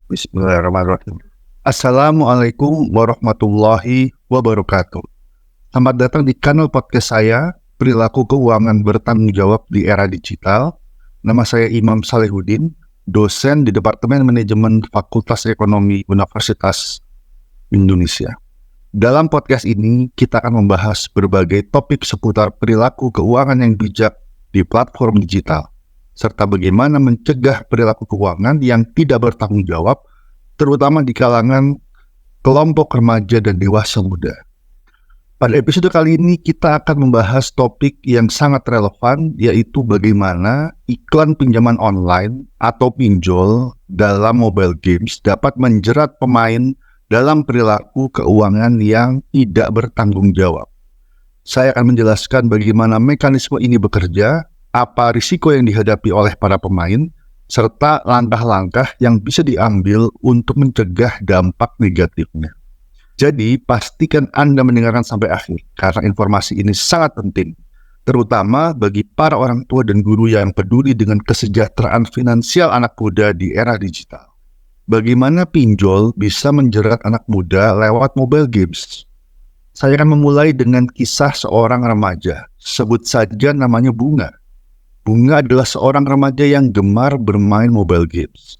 Bismillahirrahmanirrahim. Assalamualaikum warahmatullahi wabarakatuh. Selamat datang di kanal podcast saya, Perilaku Keuangan Bertanggung Jawab di Era Digital. Nama saya Imam Salehudin, dosen di Departemen Manajemen Fakultas Ekonomi Universitas Indonesia. Dalam podcast ini, kita akan membahas berbagai topik seputar perilaku keuangan yang bijak di platform digital, serta bagaimana mencegah perilaku keuangan yang tidak bertanggung jawab, terutama di kalangan kelompok remaja dan dewasa muda. Pada episode kali ini kita akan membahas topik yang sangat relevan, yaitu bagaimana iklan pinjaman online atau pinjol dalam mobile games dapat menjerat pemain dalam perilaku keuangan yang tidak bertanggung jawab. Saya akan menjelaskan bagaimana mekanisme ini bekerja, apa risiko yang dihadapi oleh para pemain, serta langkah-langkah yang bisa diambil untuk mencegah dampak negatifnya. Jadi, pastikan Anda mendengarkan sampai akhir, karena informasi ini sangat penting, terutama bagi para orang tua dan guru yang peduli dengan kesejahteraan finansial anak muda di era digital. Bagaimana pinjol bisa menjerat anak muda lewat mobile games? Saya akan memulai dengan kisah seorang remaja, sebut saja namanya Bunga. Bunga adalah seorang remaja yang gemar bermain mobile games.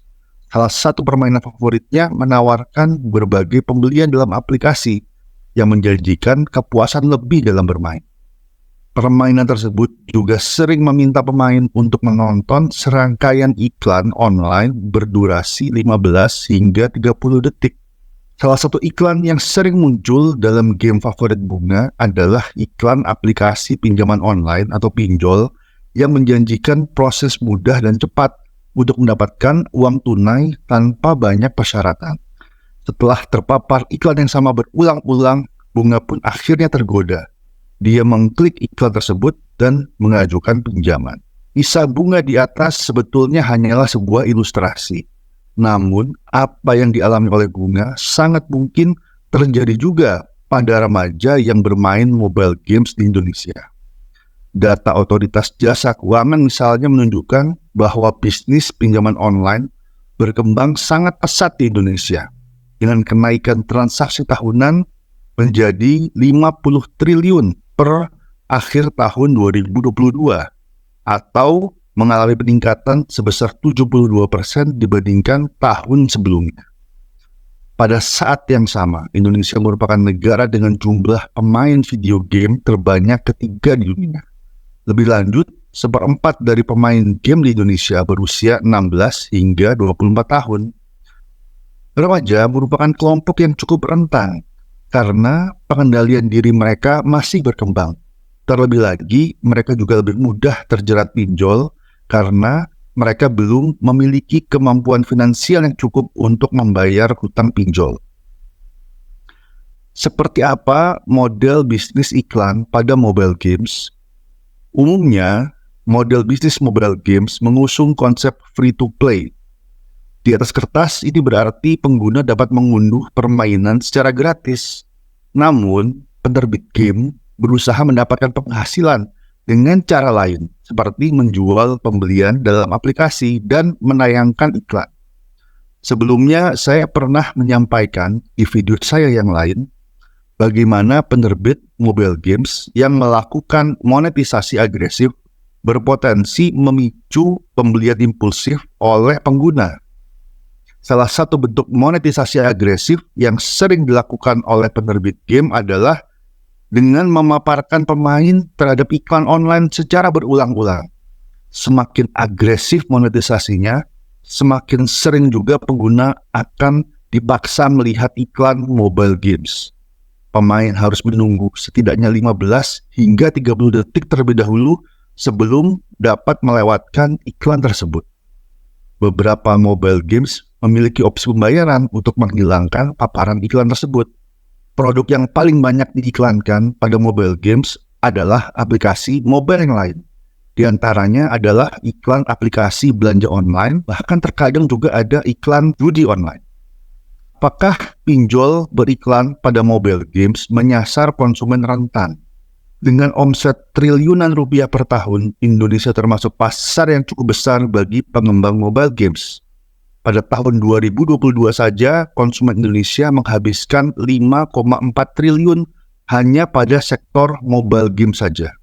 Salah satu permainan favoritnya menawarkan berbagai pembelian dalam aplikasi yang menjanjikan kepuasan lebih dalam bermain. Permainan tersebut juga sering meminta pemain untuk menonton serangkaian iklan online berdurasi 15 hingga 30 detik. Salah satu iklan yang sering muncul dalam game favorit Bunga adalah iklan aplikasi pinjaman online atau pinjol yang menjanjikan proses mudah dan cepat untuk mendapatkan uang tunai tanpa banyak persyaratan. Setelah terpapar iklan yang sama berulang-ulang, Bunga pun akhirnya tergoda. Dia mengklik iklan tersebut dan mengajukan pinjaman. Kisah Bunga di atas sebetulnya hanyalah sebuah ilustrasi. Namun, apa yang dialami oleh Bunga sangat mungkin terjadi juga pada remaja yang bermain mobile games di Indonesia. Data otoritas jasa keuangan misalnya menunjukkan bahwa bisnis pinjaman online berkembang sangat pesat di Indonesia, dengan kenaikan transaksi tahunan menjadi 50 triliun per akhir tahun 2022, atau mengalami peningkatan sebesar 72% dibandingkan tahun sebelumnya. Pada saat yang sama, Indonesia merupakan negara dengan jumlah pemain video game terbanyak ketiga di dunia. Lebih lanjut, 1/4 dari pemain game di Indonesia berusia 16 hingga 24 tahun. Remaja merupakan kelompok yang cukup rentan karena pengendalian diri mereka masih berkembang. Terlebih lagi, mereka juga lebih mudah terjerat pinjol karena mereka belum memiliki kemampuan finansial yang cukup untuk membayar hutang pinjol. Seperti apa model bisnis iklan pada mobile games? Umumnya, model bisnis mobile games mengusung konsep free-to-play. Di atas kertas, ini berarti pengguna dapat mengunduh permainan secara gratis. Namun, penerbit game berusaha mendapatkan penghasilan dengan cara lain, seperti menjual pembelian dalam aplikasi dan menayangkan iklan. Sebelumnya, saya pernah menyampaikan di video saya yang lain, bagaimana penerbit mobile games yang melakukan monetisasi agresif berpotensi memicu pembelian impulsif oleh pengguna. Salah satu bentuk monetisasi agresif yang sering dilakukan oleh penerbit game adalah dengan memaparkan pemain terhadap iklan online secara berulang-ulang. Semakin agresif monetisasinya, semakin sering juga pengguna akan dipaksa melihat iklan mobile games. Pemain harus menunggu setidaknya 15 hingga 30 detik terlebih dahulu sebelum dapat melewatkan iklan tersebut. Beberapa mobile games memiliki opsi pembayaran untuk menghilangkan paparan iklan tersebut. Produk yang paling banyak diiklankan pada mobile games adalah aplikasi mobile yang lain. Di antaranya adalah iklan aplikasi belanja online, bahkan terkadang juga ada iklan judi online. Apakah pinjol beriklan pada mobile games menyasar konsumen rentan? Dengan omset triliunan rupiah per tahun, Indonesia termasuk pasar yang cukup besar bagi pengembang mobile games. Pada tahun 2022 saja, konsumen Indonesia menghabiskan 5,4 triliun hanya pada sektor mobile game saja.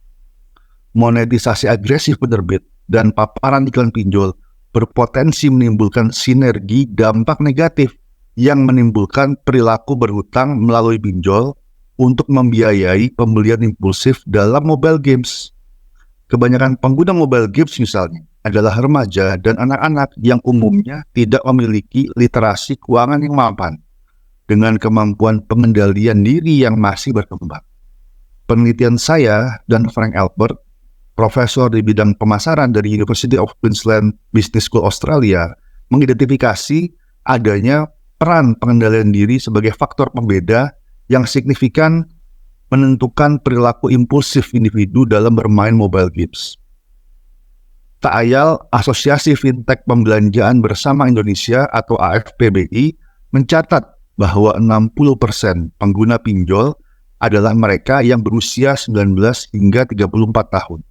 Monetisasi agresif penerbit dan paparan iklan pinjol berpotensi menimbulkan sinergi dampak negatif yang menimbulkan perilaku berhutang melalui pinjol untuk membiayai pembelian impulsif dalam mobile games. Kebanyakan pengguna mobile games misalnya adalah remaja dan anak-anak yang umumnya tidak memiliki literasi keuangan yang mapan, dengan kemampuan pengendalian diri yang masih berkembang. Penelitian saya dan Frank Albert, profesor di bidang pemasaran dari University of Queensland Business School Australia, mengidentifikasi adanya peran pengendalian diri sebagai faktor pembeda yang signifikan menentukan perilaku impulsif individu dalam bermain mobile games. Tak ayal, Asosiasi Fintech Pembelanjaan Bersama Indonesia atau AFPBI mencatat bahwa 60% pengguna pinjol adalah mereka yang berusia 19 hingga 34 tahun.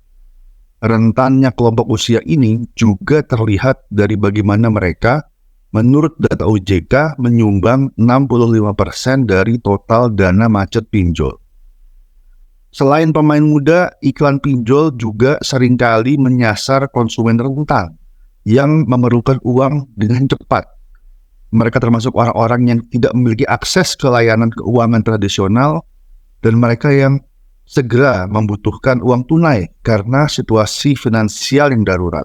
Rentannya kelompok usia ini juga terlihat dari bagaimana mereka, menurut data OJK, menyumbang 65% dari total dana macet pinjol. Selain pemain muda, iklan pinjol juga seringkali menyasar konsumen rentan yang memerlukan uang dengan cepat. Mereka termasuk orang-orang yang tidak memiliki akses ke layanan keuangan tradisional dan mereka yang segera membutuhkan uang tunai karena situasi finansial yang darurat.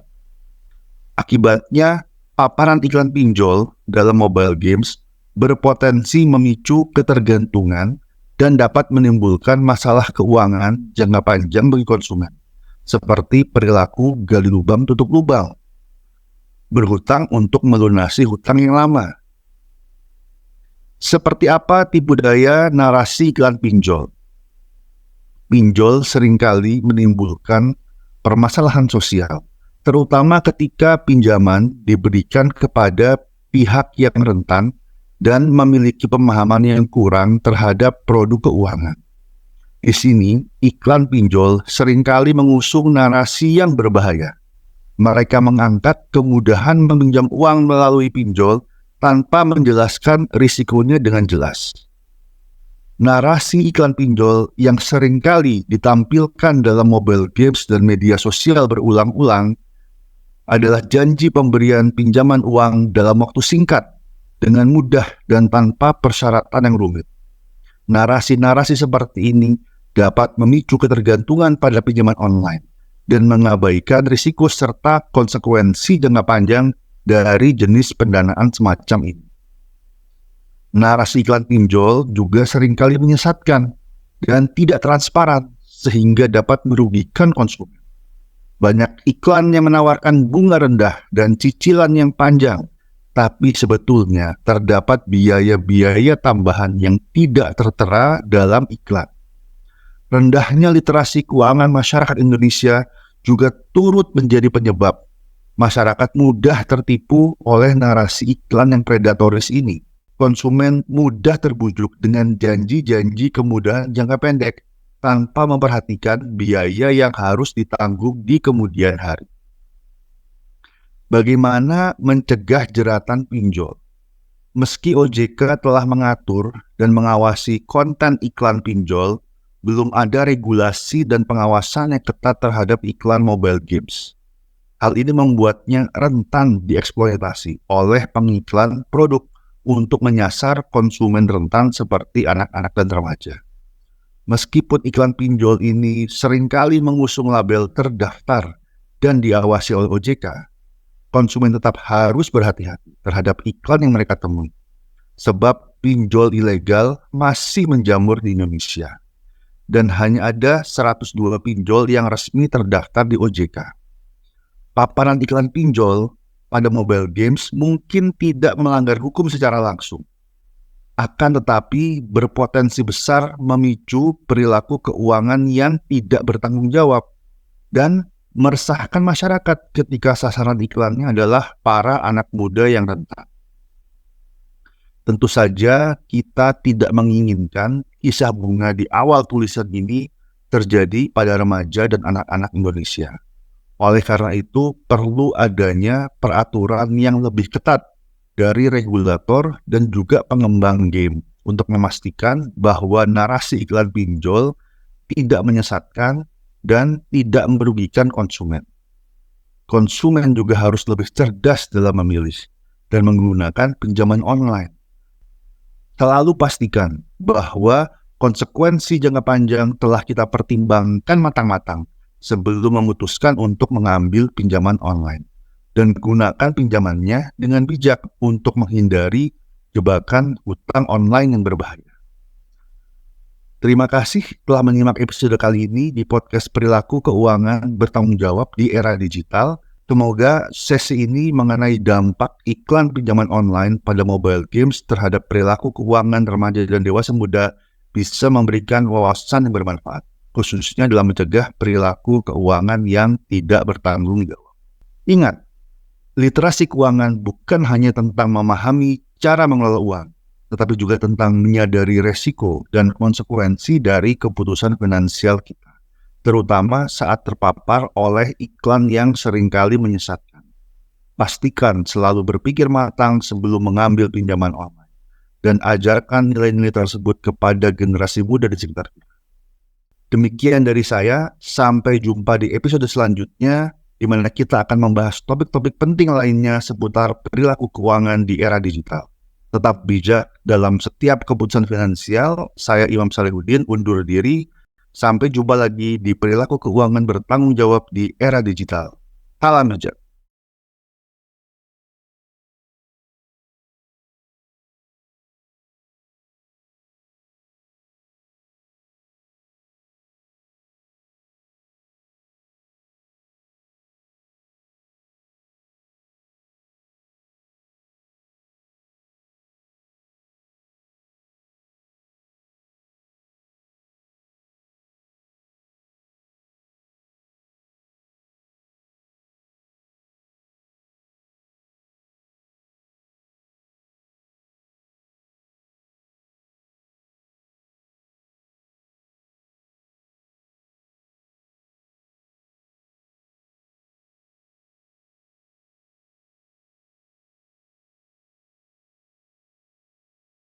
Akibatnya, paparan iklan pinjol dalam mobile games berpotensi memicu ketergantungan dan dapat menimbulkan masalah keuangan jangka panjang bagi konsumen, seperti perilaku gali lubang tutup lubang, berhutang untuk melunasi hutang yang lama. Seperti apa tipu daya narasi iklan pinjol? Pinjol seringkali menimbulkan permasalahan sosial, terutama ketika pinjaman diberikan kepada pihak yang rentan dan memiliki pemahaman yang kurang terhadap produk keuangan. Di sini, iklan pinjol seringkali mengusung narasi yang berbahaya. Mereka mengangkat kemudahan meminjam uang melalui pinjol tanpa menjelaskan risikonya dengan jelas. Narasi iklan pinjol yang seringkali ditampilkan dalam mobile games dan media sosial berulang-ulang adalah janji pemberian pinjaman uang dalam waktu singkat, dengan mudah dan tanpa persyaratan yang rumit. Narasi-narasi seperti ini dapat memicu ketergantungan pada pinjaman online dan mengabaikan risiko serta konsekuensi jangka panjang dari jenis pendanaan semacam ini. Narasi iklan pinjol juga seringkali menyesatkan dan tidak transparan sehingga dapat merugikan konsumen. Banyak iklan yang menawarkan bunga rendah dan cicilan yang panjang, tapi sebetulnya terdapat biaya-biaya tambahan yang tidak tertera dalam iklan. Rendahnya literasi keuangan masyarakat Indonesia juga turut menjadi penyebab masyarakat mudah tertipu oleh narasi iklan yang predatoris ini. Konsumen mudah terbujuk dengan janji-janji kemudahan jangka pendek tanpa memperhatikan biaya yang harus ditanggung di kemudian hari. Bagaimana mencegah jeratan pinjol? Meski OJK telah mengatur dan mengawasi konten iklan pinjol, belum ada regulasi dan pengawasan yang ketat terhadap iklan mobile games. Hal ini membuatnya rentan dieksploitasi oleh pengiklan produk untuk menyasar konsumen rentan seperti anak-anak dan remaja. Meskipun iklan pinjol ini seringkali mengusung label terdaftar dan diawasi oleh OJK, konsumen tetap harus berhati-hati terhadap iklan yang mereka temui, sebab pinjol ilegal masih menjamur di Indonesia, dan hanya ada 102 pinjol yang resmi terdaftar di OJK. Paparan iklan pinjol pada mobile games mungkin tidak melanggar hukum secara langsung, akan tetapi berpotensi besar memicu perilaku keuangan yang tidak bertanggung jawab dan meresahkan masyarakat ketika sasaran iklannya adalah para anak muda yang rentan. Tentu saja kita tidak menginginkan kisah bunga di awal tulisan ini terjadi pada remaja dan anak-anak Indonesia. Oleh karena itu, perlu adanya peraturan yang lebih ketat dari regulator dan juga pengembang game untuk memastikan bahwa narasi iklan pinjol tidak menyesatkan dan tidak merugikan konsumen. Konsumen juga harus lebih cerdas dalam memilih dan menggunakan pinjaman online. Selalu pastikan bahwa konsekuensi jangka panjang telah kita pertimbangkan matang-matang sebelum memutuskan untuk mengambil pinjaman online. Dan gunakan pinjamannya dengan bijak untuk menghindari jebakan hutang online yang berbahaya. Terima kasih telah menyimak episode kali ini di podcast Perilaku Keuangan Bertanggung Jawab di Era Digital. Semoga sesi ini mengenai dampak iklan pinjaman online pada mobile games terhadap perilaku keuangan remaja dan dewasa muda bisa memberikan wawasan yang bermanfaat, khususnya dalam mencegah perilaku keuangan yang tidak bertanggung jawab. Ingat, literasi keuangan bukan hanya tentang memahami cara mengelola uang, tetapi juga tentang menyadari resiko dan konsekuensi dari keputusan finansial kita, terutama saat terpapar oleh iklan yang seringkali menyesatkan. Pastikan selalu berpikir matang sebelum mengambil pinjaman online, dan ajarkan nilai-nilai tersebut kepada generasi muda di sekitar kita. Demikian dari saya, sampai jumpa di episode selanjutnya, di mana kita akan membahas topik-topik penting lainnya seputar perilaku keuangan di era digital. Tetap bijak dalam setiap keputusan finansial. Saya Imam Salehuddin undur diri. Sampai jumpa lagi di Perilaku Keuangan Bertanggung Jawab di Era Digital. Salam bijak.